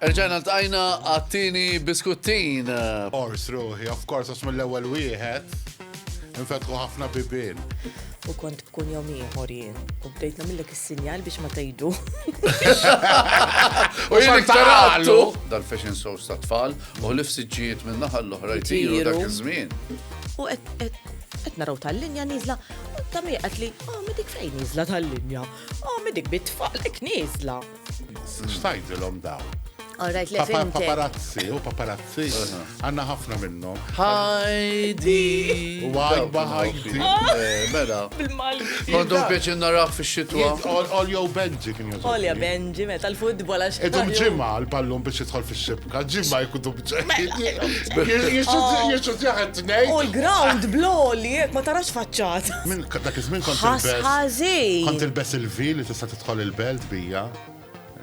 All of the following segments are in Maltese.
Rġajna l-tajna għattini biskuttin. Ors ruħi, of course, għax mill-ewwel wieħed infetħu ħafna bibien. U kont bkun jom ieħor jien. U bdejt namillek is-sinjal biex ma tgħidu. U jien iktaraltu dal-fashion shows ta' tfal u l-ifsiġġijiet minn naħa l-oħra jtiru dak iż-żmien. U qed naraw tal-linja niżla, u ta' qed li, medik fejn niżla tal-linja? Medik bit-tfalek niżla. X'tajdilhom dawn? Alright, le fimtek. Paparazzi, għanna ħafna minnhom. Ħajdi. U għajba ħajdi. Mela. Bil-Malti. Kondom pieċin naraħ fix-xitwa. Olja u Benji kien jużu. Olja Benji, meta l-futbol għax. Idum ġimma l-ballun biex jidħol fix-xibka, ġimma jkudu Jiexu ġaħet nej. U l-ground blow li jek ma tarax faċċat. Dak iż-żmien kont il-belt. Ħażin. Kont il-bes il-vi li tista' tidħol il-belt bija.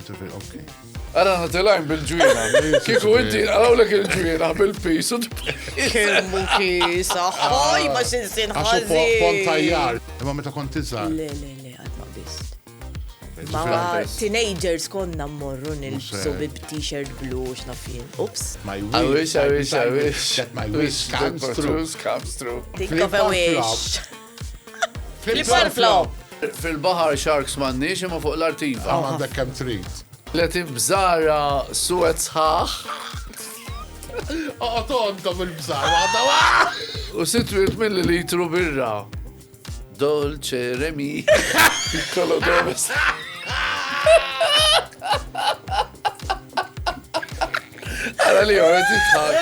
Okay. Għara natilajn bil-ġwina. Kiku inti għalawlek il-ġwina bil-pis u Kemmu kisa, ħoj ma xinsin Għaxu ħażin. pontajjar. Imma meta kont iżgħar. Le, għad ma bist. Ma teenagers konna mmorru nilbsu bit-t-shirt blu x'nafin. Ups. My I wish. That my wish comes true. Comes true. Think of a wish. Flip-flop. Fil-bahar sharks mannix imma fuq l-artiva. Għandek kemm trid. Leti bżara suwet sħaħ Tontom il-bżar, għadda u 6 millilitru birra. Dolce Remi. Piccolo Domes. Għara li għora titħak.